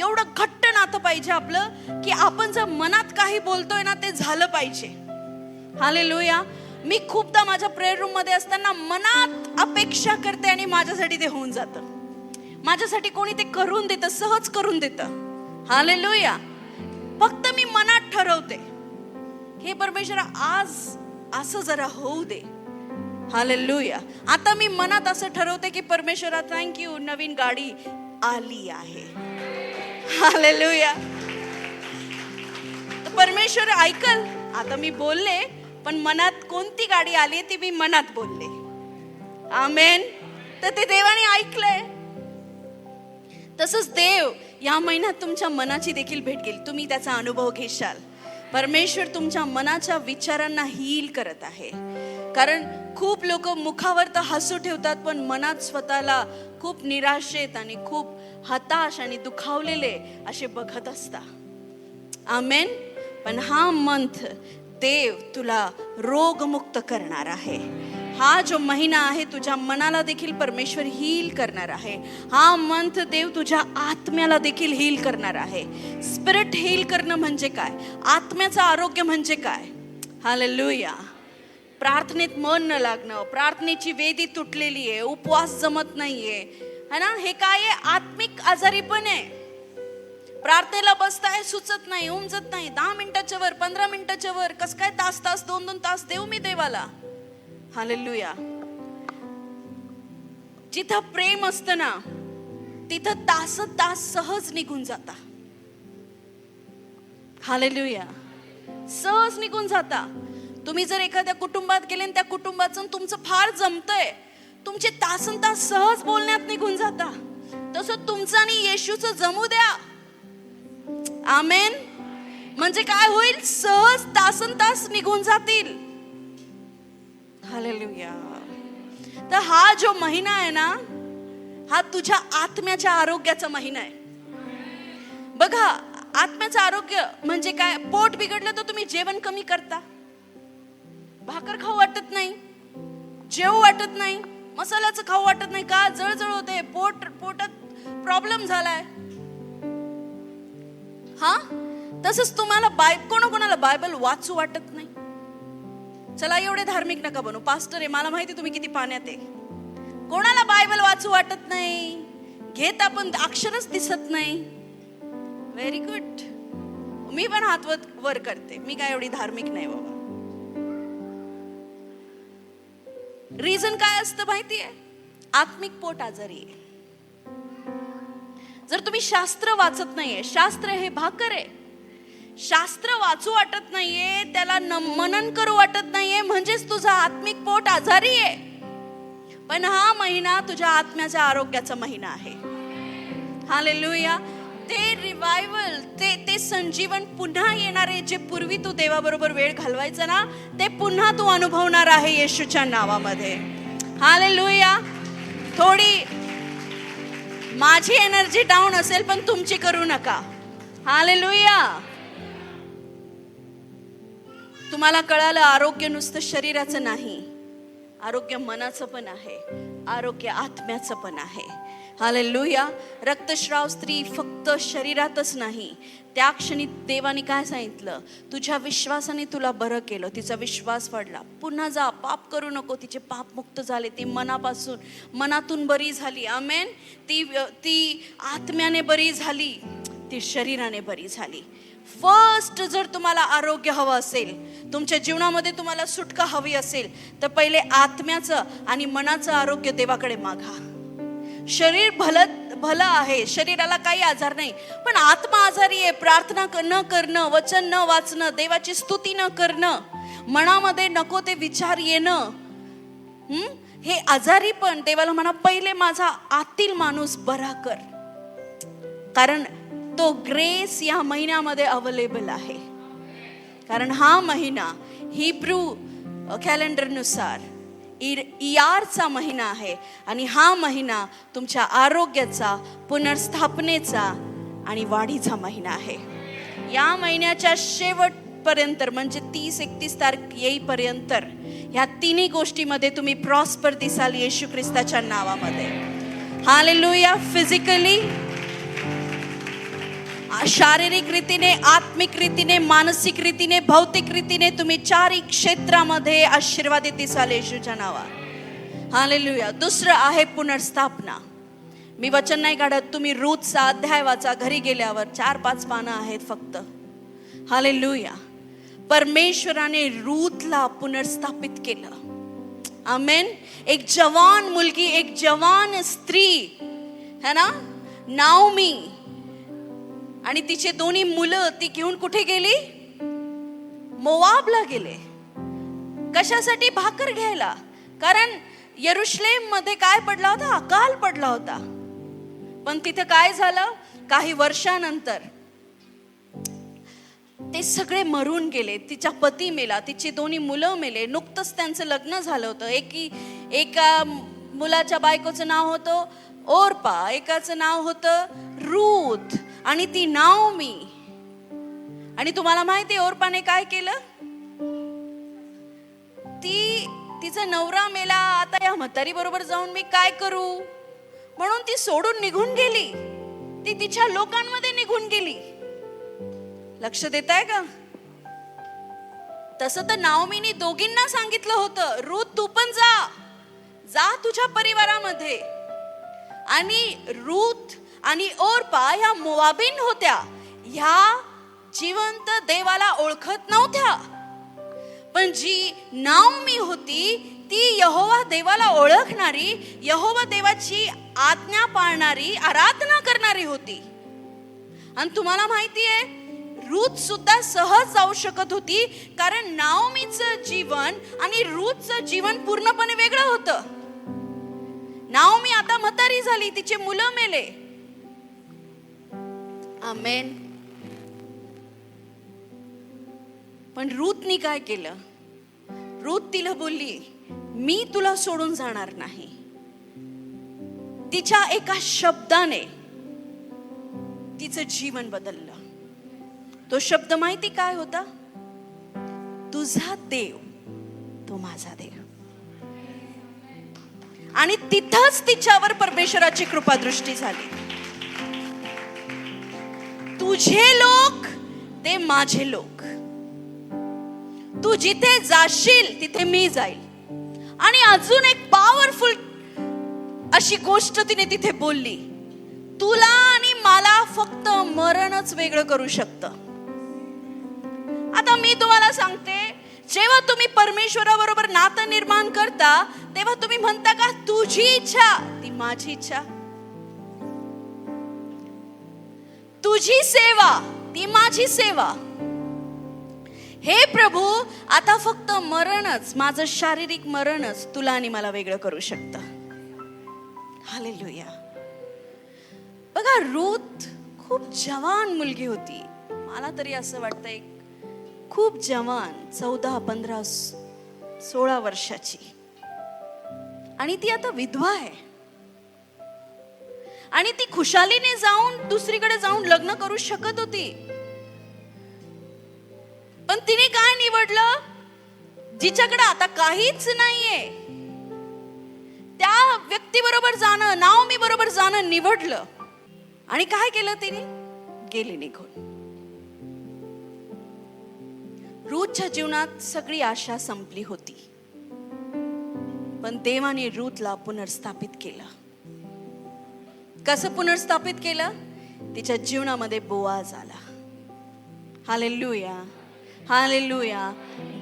एवढं घट्ट नातं पाहिजे आपलं, की आपण जर मनात काही बोलतोय ना ते झालं पाहिजे. हालेलुया. मी खूपदा माझ्या प्रेयर रूम मध्ये असताना मनात अपेक्षा करते आणि माझ्यासाठी ते होऊन जातं. माझ्यासाठी कोणी ते करून देतं, सहज करून देतं. हालेलुया. फक्त मी मनात ठरवते, हे परमेश्वर आज असं जरा होऊ दे. हालेलुया. आता मी मनात असं ठरवते की परमेश्वरा थँक्यू, नवीन गाडी आली आहे. हालेलुया. परमेश्वर ऐकल. आता मी बोलले, पण मनात कोणती गाडी आली ती मी मनात बोलले. आमेन. तर ते देवाने ऐकलंय. तसंच देव या महिन्यात तुमच्या मनाची देखील भेट घेईल. तुम्ही त्याचा अनुभव घेशाल. परमेश्वर तुमच्या मनाच्या विचारांना हील करत आहे. कारण खूप लोक मुखावर तर हसू ठेवतात, पण मनात स्वतःला खूप निराशेत आणि खूप हताश आणि दुखावलेले असे बघत असतात. आमेन. पण हा मंथ देव तुला रोगमुक्त करणार आहे. हा जो महिना आहे तुझ्या मनाला देखील परमेश्वर हील करणार आहे. हा मंथ देव तुझ्या आत्म्याला देखील हील करणार आहे. स्पिरिट हील करणं म्हणजे काय, आत्म्याचं आरोग्य म्हणजे काय. हालेलुया. प्रार्थनेत मन न लागणं, प्रार्थनेची वेदी तुटलेली आहे, उपवास जमत नाहीये, है ना, हे काय आहे, आत्मिक आजारी पण आहे. प्रार्थनेला बसताय, सुचत नाही, उमजत नाही, 10 मिनिटाच्या वर, 15 मिनिटाच्या वर, कस काय तास 2-2 तास देऊ मी देवाला. हालेलुया. जिथं प्रेम असतं ना, तिथं तास सहज निघून जाता. हालेलुया. सहज निघून जाता. तुम्ही जर एखाद्या कुटुंबात गेले आणि त्या कुटुंबाचं तुमचं फार जमतंय, तुमचे तास सहज बोलण्यात निघून जाता. तसं तुमचं आणि येशूचं जमू द्या. आमेन. म्हणजे काय होईल, सहज तास निघून जातील. हालेलुया. तर हा जो महिना आहे ना, हा तुझ्या आत्म्याच्या आरोग्याचा महिना आहे. बघा, आत्म्याचं आरोग्य म्हणजे काय, पोट बिघडलं तर तुम्ही जेवण कमी करता, भाकर खाऊ वाटत नाही, जेवू वाटत नाही, मसाल्याचं खाऊ वाटत नाही, का जळजळ होते, पोटात प्रॉब्लेम झालाय. हा, तसंच तुम्हाला कोणाला बायबल वाचू वाटत नाही. चला, एवढे धार्मिक नका बनू, पास्टर आहे मला माहिती तुम्ही किती पाण्यात आहे. कोणाला बायबल वाचू वाटत नाही, घेता पण अक्षरच दिसत नाही. Very good. मी पण हात वर करते, मी काय एवढी धार्मिक नाही बाबा. रिझन काय असतं माहितीये, आत्मिक पोट आजारी आहे. जर तुम्ही शास्त्र वाचत नाहीये, शास्त्र हे भाकर आहे, शास्त्र वाचू वाटत नाहीये, त्याला मनन करू वाटत नाहीये, म्हणजेच तुझा आत्मिक पोट आजारी आहे. पण हा महिना तुझ्या आत्म्याच्या आरोग्याचा महिना आहे. हालेलुया. ते रिवायवल, ते संजीवन पुन्हा येणारे, जे पूर्वी तू देवाबरोबर वेळ घालवायचा ना, ते पुन्हा तू अनुभवणार आहे येशूच्या नावामध्ये. हालेलुया. थोडी माझी एनर्जी डाऊन असेल, पण तुमची करू नका. हालेलुया. तुम्हाला कळालं, आरोग्य नुसतं शरीराचं नाही, आरोग्य मनाचं पण आहे, आरोग्य आत्म्याचं पण आहे. हालेलुया. रक्तस्राव स्त्री फक्त शरीरातच नाही, त्या क्षणी देवाने काय सांगितलं, तुझ्या विश्वासाने तुला बरं केलं. तिचा विश्वास वाढला. पुन्हा जा, पाप करू नको. तिचे पाप मुक्त झाले. ती मनातून बरी झाली. आमेन. ती आत्म्याने बरी झाली, ती शरीराने बरी झाली. फर्स्ट, जर तुम्हाला आरोग्य हवं असेल, तुमच्या जीवनामध्ये तुम्हाला सुटका हवी असेल, तर पहिले आत्म्याचं आणि मनाचं आरोग्य देवाकडे मागा. शरीर भलं आहे, शरीराला काही आजार नाही, पण आत्मा आजारी आहे. प्रार्थना न करणं, वचन न वाचणं, देवाची स्तुती न करणं, मनामध्ये नको ते विचार येणं, हे आजारी. पण देवाला म्हणा, पहिले माझा आतील माणूस बरा कर, कारण तो ग्रेस या महिन्यामध्ये अवेलेबल आहे. कारण हा महिना हिब्रू कॅलेंडरनुसार इयारचा महिना आहे, आणि हा महिना तुमच्या आरोग्याचा, पुनर्स्थापनेचा आणि वाढीचा महिना आहे. या महिन्याच्या शेवटपर्यंत, म्हणजे 30-31 तारीख येईपर्यंत, ह्या तिन्ही गोष्टीमध्ये तुम्ही प्रॉस्पर दिसाल येशू ख्रिस्ताच्या नावामध्ये. हालेलुया. फिजिकली, शारीरिक रीतीने, आत्मिक रीतीने, मानसिक रीतीने, भौतिक रीतीने तुम्ही चारही क्षेत्रामध्ये आशीर्वादित दिसाल येशूच्या नावात. हालेलुया. दुसरं आहे पुनर्स्थापना. मी वचन नाही काढत, तुम्ही रूथचा अध्याय वाचा घरी गेल्यावर. 4-5 पानं आहेत फक्त. हालेलुया. परमेश्वराने रूथला पुनर्स्थापित केलं. आमेन. एक जवान मुलगी, एक जवान स्त्री है ना, नाओमी, आणि तिचे दोन्ही मुलं ती घेऊन कुठे गेली? मोवाबला गेले. कशासाठी? भाकर घ्यायला. कारण यरुशलेम मध्ये काय पडला होता? अकाल पडला होता. पण तिथे काय झालं? काही वर्षानंतर ते सगळे मरून गेले. तिचा पती मेला, तिची दोन्ही मुलं मेले. नुकतंच त्यांचं लग्न झालं होतं. एका मुलाच्या बायकोचं नाव होतं ओरपा, एकाचं नाव होतं रूथ, आणि ती नाओमी. आणि तुम्हाला माहिती ओरपाने काय केलं? तिचा नवरा मेला, आता या म्हातारी बरोबर जाऊन मी काय करू, म्हणून ती सोडून निघून गेली. ती तिच्या लोकांमध्ये निघून गेली. लक्ष देताय का? तसं तर नाओमीने दोघींना सांगितलं होतं, रूथ तू पण जा तुझ्या परिवारामध्ये. आणि रूथ आणि ओरपा ह्या मोवाबीन होत्या. ह्या जिवंत देवाला ओळखत नव्हत्या. पण जी नाओमी होती, ती यहोवा देवाला ओळखणारी, यहोवा देवाची आज्ञा पाळणारी, आराधना करणारी होती. आणि तुम्हाला माहिती आहे, रूथ सुद्धा सहज जाऊ शकत होती, कारण नाओमीचं जीवन आणि रूथचं जीवन पूर्णपणे वेगळं होतं. नाओमी आता म्हातारी झाली, तिचे मुलं मेले. आमेन. पण रूथनी काय केलं? रूथ तिला बोलली, मी तुला सोडून जाणार नाही. तिच्या एका शब्दाने तिचं जीवन बदललं. तो शब्द माहिती काय होता? तुझा देव तो माझा देव. आणि तिथंच तिच्यावर परमेश्वराची कृपादृष्टी झाली. तुझे लोक ते माझे लोक. तू जिथे जाशील तिथे मी जाईल. आणि अजून एक पॉवरफुल अशी गोष्ट तिने तिथे बोलली, तुला आणि मला फक्त मरणच वेगळं करू शकतं. आता मी तुम्हाला सांगते, जेव्हा तुम्ही परमेश्वराबरोबर नातं निर्माण करता, तेव्हा तुम्ही म्हणता का तुझी इच्छा ती माझी इच्छा, तुझी सेवा ती माझी सेवा. हे प्रभू, आता फक्त मरणच, माझं शारीरिक मरणच तुला आणि मला वेगळं करू शकतं. हालेलुया. बघा, रूथ खूप जवान मुलगी होती. मला तरी असं वाटतंय खूप जवान, 14, 15, 16 वर्षाची. आणि ती आता विधवा आहे. आणि ती खुशालीने जाऊन दुसरीकडे जाऊन लग्न करू शकत होती. पण तिने काय निवडलं? जिच्याकडे आता काहीच नाहीये त्या व्यक्तीबरोबर जाणं, नाओमी बरोबर जाणं निवडलं. आणि काय केलं तिने? गेली निघून. रूथच्या जीवनात सगळी आशा संपली होती, पण देवाने रूथला पुनर्स्थापित केलं. कसं पुनर्स्थापित केलं? तिच्या जीवनामध्ये बोआज आला. Hallelujah, hallelujah.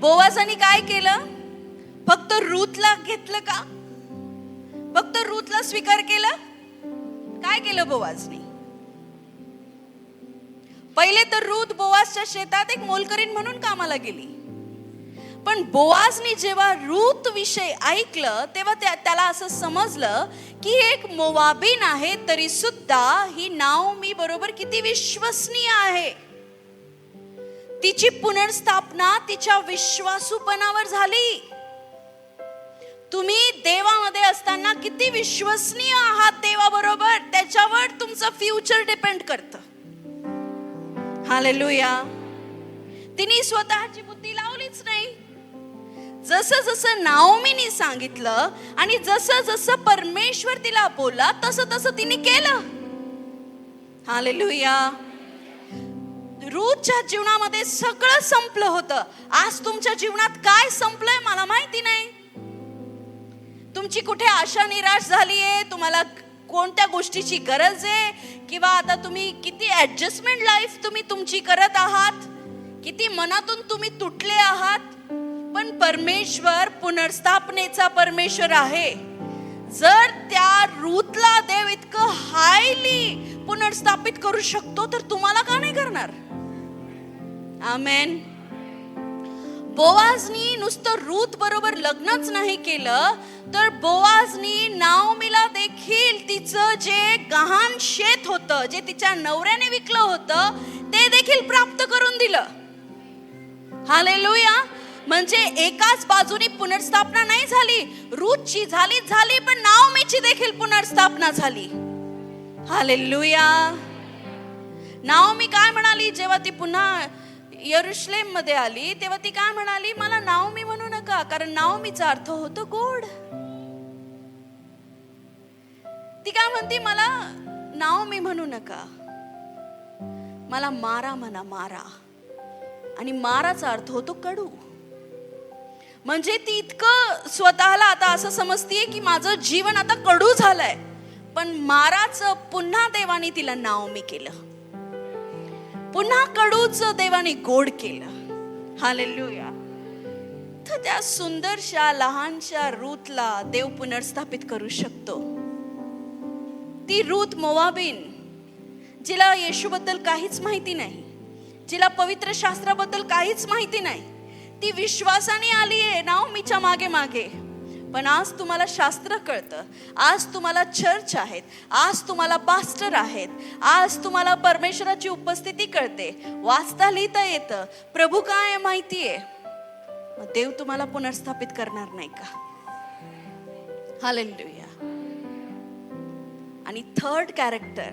बोआजाने काय केलं? फक्त रूथला घेतलं का? फक्त रूथला स्वीकार केलं? काय केलं बोआजने? पहिले तर रूथ बोआजच्या शेतात एक मोलकरीण म्हणून कामाला गेली. पण बोआजने जेव्हा रूथ विषय ऐकलं तेव्हा त्याला असं समजलं की एक मोवाबीन आहे, तरी सुद्धा ही नाओमी बरोबर किती विश्वसनीय आहे. तिची पुनर्स्थापना तिच्या विश्वासूपणावर झाली. तुम्ही देवामध्ये असताना किती विश्वसनीय आहात देवाबरोबर, त्याच्यावर तुमचं फ्युचर डिपेंड करतं. हालेलुया. तिने स्वतःची बुद्धी लावलीच नाही. जसं जसं नाओमीने सांगितलं आणि जसं जसं परमेश्वर तिला बोलला तसं तसं तिने केलं. हालेलुया. रूथच्या जीवनामध्ये सगळं संपलं होतं. आज तुमच्या जीवनात काय संपलंय मला माहिती नाही. तुमची कुठे आशा निराश झालीये, तुम्हाला कोणत्या गोष्टीची गरज आहे, किंवा आता तुम्ही किती ऍडजस्टमेंट लाईफ तुम्ही तुमची करत आहात, किती मनातून तुम्ही तुटले आहात. पण परमेश्वर पुनर्स्थापनेचा परमेश्वर आहे. जर त्या रूथला देव इतकं हायली पुनर्स्थापित करू शकतो तर तुम्हाला का नाही करणार? आमेन. बोआजनी नुसतं रूथ बरोबर लग्नच नाही केलं, तर बोआजनी नाओमीला देखील तिचं जे गहाण शेत होतं, जे तिच्या नवऱ्याने विकलं होतं, ते देखील प्राप्त करून दिलं. हालेलुया. म्हणजे एकाच बाजूने पुनर्स्थापना नाही झाली, रूथची झाली, पण नाओमीची देखील पुनर्स्थापना झाली. हालेलुया. नाओमी काय म्हणाली जेव्हा ती पुन्हा यरुशलेम मध्ये आली, तेव्हा ती काय म्हणाली? मला नाओमी म्हणू नका, कारण नाओमीचा अर्थ होतो गोड. ती काय म्हणती? मला नाओमी म्हणू नका, मला मारा म्हणा, मारा. आणि माराचा अर्थ होतो कडू. म्हणजे ती इतकं स्वतःला आता असं समजतीये की माझं जीवन आता कडू झालंय. पण माराचं पुन्हा देवाने तिला नाओमी केलं. पुन्हा कडूच देवाने गोड केलं. हालेलुया. तर त्या सुंदरशा लहानशा रूथला देव पुनर्स्थापित करू शकतो. ती रूथ मोवाबीन, जिला येशूबद्दल काहीच माहिती नाही, जिला पवित्र शास्त्राबद्दल काहीच माहिती नाही, ती विश्वासाने आली आहे नाओमीच्या मागे मागे. पण आज तुम्हाला शास्त्र कळतं, आज तुम्हाला चर्च आहेत, आज तुम्हाला पास्टर आहेत, आज तुम्हाला परमेश्वराची उपस्थिती कळते, वाचता लिहिता येतं, प्रभू काय माहितीये. मग देव तुम्हाला पुनर्स्थापित करणार नाही का? हालेलुया. आणि थर्ड कॅरेक्टर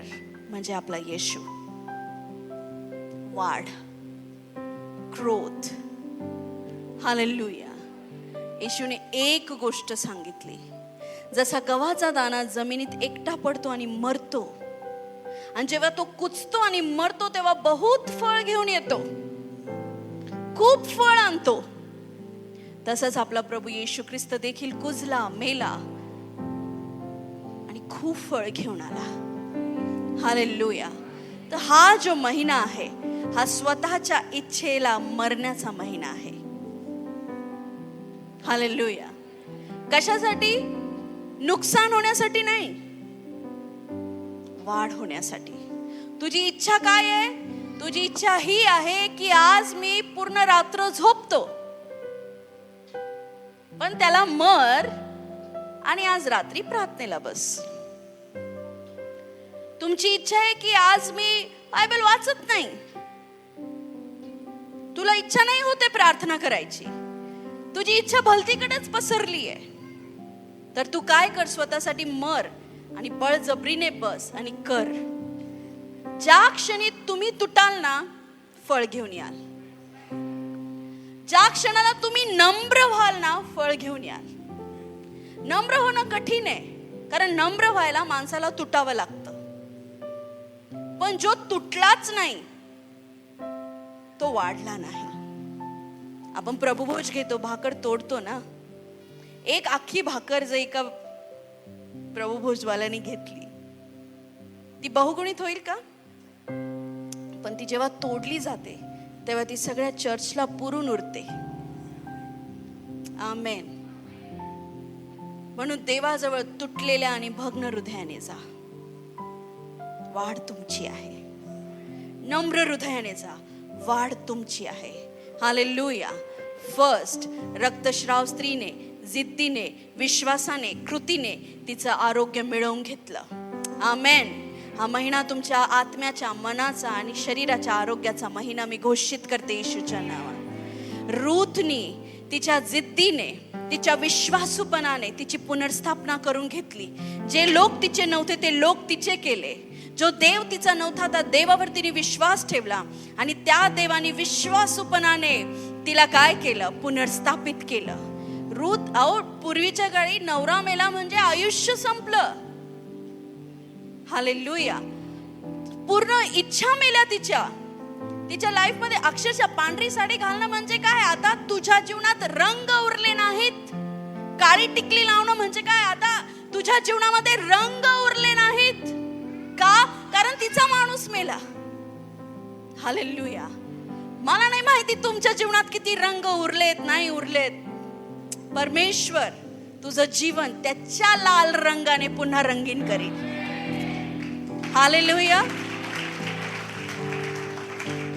म्हणजे आपला येशू. वाढ, ग्रोथ. हालेलुया. येशूने एक गोष्ट सांगितली, जसा गव्हाचा दाणा जमिनीत एकटा पडतो आणि मरतो, आणि जेव्हा तो कुचतो आणि मरतो तेव्हा बहुत फळ घेऊन येतो, खूप फळ आणतो, तसंच आपला प्रभू येशू ख्रिस्त देखील कुजला, मेला आणि खूप फळ घेऊन आला. हालेलुया. तर हा जो महिना आहे हा स्वतःच्या इच्छेला मरण्याचा महिना आहे. हालेलुया. कशासाठी? नुकसान होण्यासाठी नाही, वाढ होण्यासाठी. तुझी इच्छा काय आहे? तुझी इच्छा ही आहे की आज मी पूर्ण रात्र झोपतो, पण त्याला मर आणि आज रात्री प्रार्थनेला बस. तुमची इच्छा आहे की आज मी बायबल वाचत नाही, तुला इच्छा नाही होते प्रार्थना करायची, तुझी इच्छा भलतीकडेच पसरली आहे, तर तू काय कर? स्वतःसाठी मर आणि बळजबरीने बस आणि कर. ज्या क्षणी तुम्ही तुटाल ना, फळ घेऊन याल. ज्या क्षणाला तुम्ही नम्र व्हाल ना, फळ घेऊन याल. नम्र होणं कठीण आहे, कारण नम्र व्हायला माणसाला तुटावं लागतं. पण जो तुटलाच नाही तो वाढला नाही. आपण प्रभुभोज घेतो, भाकर तोडतो ना, एक अख्खी भाकर जर एका प्रभुभोजवाल्याने घेतली, ती बहुगुणित होईल का? पण ती जेव्हा तोडली जाते तेव्हा ती सगळ्या चर्चला पुरून उरते. आमेन. म्हणून देवाजवळ तुटलेल्या आणि भग्न हृदयाने जा. वाढ तुमची आहे. नम्र हृदयाने जा, वाढ तुमची आहे. हालेलुया. फर्स्ट, रक्तस्राव स्त्रीने जिद्दीने, विश्वासाने, कृतीने तिचं आरोग्य मिळवून घेतलं. आमेन. हा महिना तुमच्या आत्म्याच्या, मनाचा आणि शरीराच्या आरोग्याचा महिना मी घोषित करते येशूच्या नावात. रूथनी तिच्या जिद्दीने, तिच्या विश्वासूपणाने तिची पुनर्स्थापना करून घेतली. जे लोक तिचे नव्हते ते लोक तिचे केले. जो देव तिचा नव्हता त्या देवावर तिने विश्वास ठेवला आणि त्या देवाने विश्वासूपणाने तिला काय केलं? पुनर्स्थापित केलं. रूथ पूर्वीच्या काळी नवरा मेला म्हणजे आयुष्य संपलं. हालेलुया. पूर्ण इच्छा मेल्या तिच्या लाईफ मध्ये. अक्षरशः पांढरी साडी घालणं म्हणजे काय? आता तुझ्या जीवनात रंग उरले नाहीत. काळी टिकली लावणं म्हणजे काय? आता तुझ्या जीवनामध्ये रंग उरले नाहीत. का? कारण तिचा माणूस मेला. हालेलुया. मला नाही माहिती तुमच्या जीवनात किती रंग उरलेत, नाही उरलेत. परमेश्वर तुझं जीवन त्याच्या लाल रंगाने पुन्हा रंगीन करील. हालेलुया.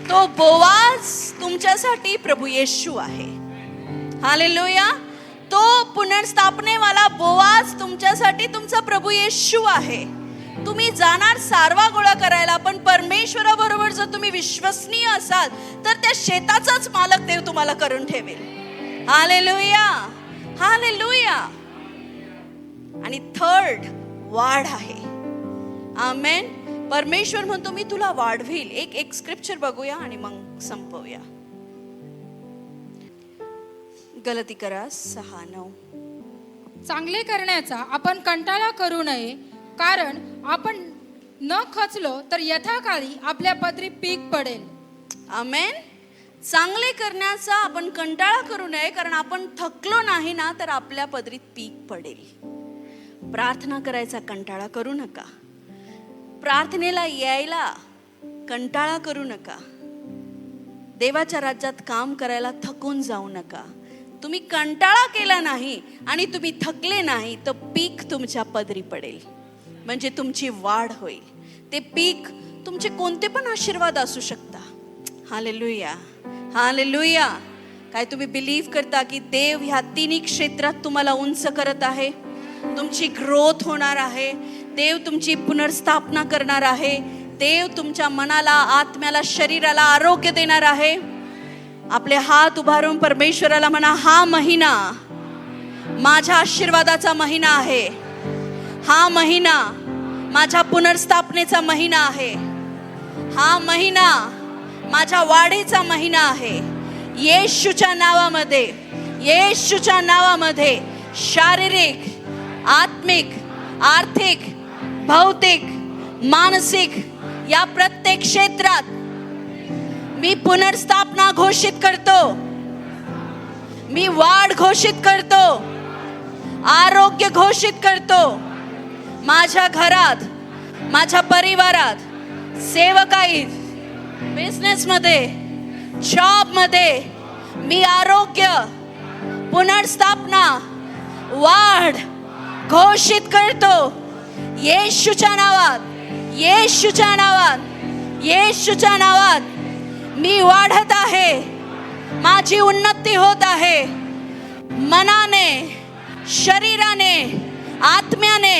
तो बोवाज तुमच्यासाठी प्रभू येशू आहे. हालेलुया. तो पुनर्स्थापनेवाला बोवाज तुमच्यासाठी तुमचा प्रभू येशू आहे. तुम्ही जाणार सारवा गोळा करायला, पण परमेश्वराबरोबर जर तुम्ही विश्वसनीय असाल तर त्या शेताचाच मालक देव तुम्हाला करून ठेवेल. हालेलुया. हालेलुया. आणि थर्ड, वाढ आहे. आमेन. परमेश्वर म्हणतो मी तुला वाढवील. एक स्क्रिप्चर बघूया आणि मग संपवूया. गलतीकरा 6:9. चांगले करण्याचा आपण कंटाळा करू नये, कारण आपण न खचलो तर यथाकाळी आपल्या पदरी पीक पडेल. आमेन. चांगले करण्याचा आपण कंटाळा करू नये, कारण आपण थकलो नाही ना तर आपल्या पदरीत पीक पडेल. प्रार्थना करायचा कंटाळा करू नका. प्रार्थनेला यायला कंटाळा करू नका. देवाच्या राज्यात काम करायला थकून जाऊ नका. तुम्ही कंटाळा केला नाही आणि तुम्ही थकले नाही तर पीक तुमच्या पदरी पडेल, म्हणजे तुमची वाढ होईल. ते पीक तुमचे कोणते पण आशीर्वाद असू शकता. हालेलुया. हालेलुया. काय तुम्ही बिलीव्ह करता की देव ह्या तिन्ही क्षेत्रात तुम्हाला उंच करत आहे? तुमची ग्रोथ होणार आहे. देव तुमची पुनर्स्थापना करणार आहे. देव तुमच्या मनाला, आत्म्याला, शरीराला आरोग्य देणार आहे. आपले हात उभारून परमेश्वराला म्हणा, हा महिना माझ्या आशीर्वादाचा महिना आहे. हा महिना माझ्या पुनर्स्थापनेचा महिना आहे. हा महिना माझ्या वाढीचा महिना आहे. येशूच्या नावामध्ये, येशूच्या नावामध्ये शारीरिक, आत्मिक, आर्थिक, भौतिक, मानसिक या प्रत्येक क्षेत्रात मी पुनर्स्थापना घोषित करतो. मी वाढ घोषित करतो. आरोग्य घोषित करतो. माझ्या घरात, माझ्या परिवारात, सेवकाईत, बिझनेसमध्ये, जॉबमध्ये मी आरोग्य, पुनर्स्थापना, वाढ घोषित करतो. येशूच्या नावात, येशूच्या नावात, येशूच्या नावात मी वाढत आहे. माझी उन्नती होत आहे. मनाने, शरीराने, आत्म्याने,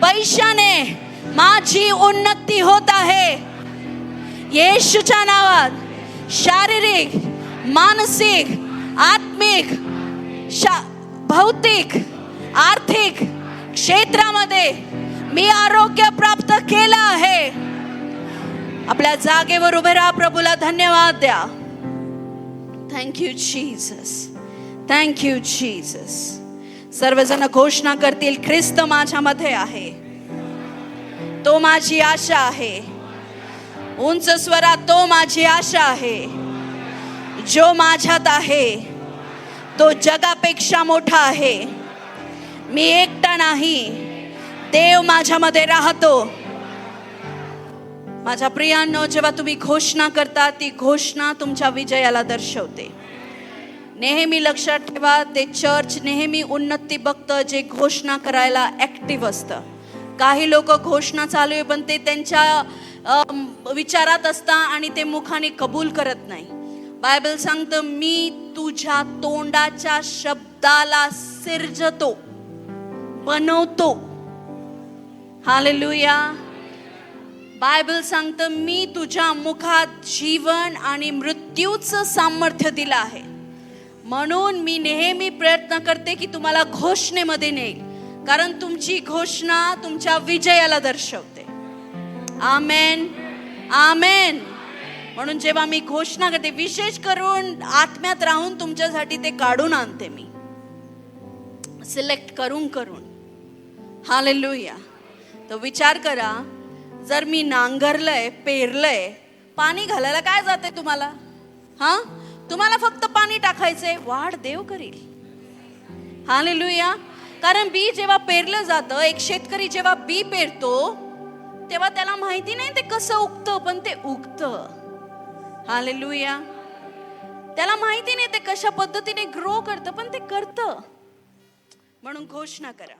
पैशाने माझी उन्नती होत आहे. येशूच्या नावात शारीरिक, मानसिक, आत्मिक, भौतिक, आर्थिक क्षेत्रामध्ये मी आरोग्य प्राप्त केलं आहे. आपल्या जागेवर उभे राहा, प्रभूला धन्यवाद द्या. Thank you Jesus, thank you Jesus. सर्वजण घोषणा करतील, ख्रिस्त माझ्यामध्ये आहे, तो माझी आशा आहे. उंच स्वरात, तो माझी आशा आहे. जो माझ्यात आहे तो जगापेक्षा मोठा आहे. मी एकटा नाही, देव माझ्यामध्ये राहतो. माझ्या प्रियांनो, जेव्हा तुम्ही घोषणा करता, ती घोषणा तुमच्या विजयाला दर्शवते. नेहमी लक्षात ठेवा, ते चर्च नेहमी उन्नती बघतं जे घोषणा करायला ऍक्टिव्ह असतं. काही लोक घोषणा चालू आहे पण ते त्यांच्या विचारात असतात आणि ते मुखाने कबूल करत नाही. बायबल सांगतं, मी तुझ्या तोंडाच्या शब्दाला सिरजतो, बनवतो. हालेलुया. बायबल सांगतं, मी तुझ्या मुखात जीवन आणि मृत्यूचं सामर्थ्य दिलं आहे. म्हणून मी नेहमी प्रयत्न करते की तुम्हाला घोषणेमध्ये नेईल, कारण तुमची घोषणा तुमच्या विजयाला दर्शवते. आमेन, आमेन. म्हणून जेव्हा मी घोषणा करते, विशेष करून आत्म्यात राहून तुमच्यासाठी ते काढून आणते, मी सिलेक्ट करून. हालेलुया. तर विचार करा, जर मी नांगरलंय, पेरलंय, पाणी घालायला काय जाते तुम्हाला? तुम्हाला फक्त पाणी टाकायचंय, वाढ देव करील. हालेलुया. कारण बी जेव्हा पेरलं जातं, एक शेतकरी जेव्हा बी पेरतो तेव्हा त्याला माहिती नाही ते कसं उगतं, पण ते उगतं. हालेलुया. त्याला माहिती नाही ते कशा पद्धतीने ग्रो करतं, पण ते करतं. म्हणून घोषणा करा.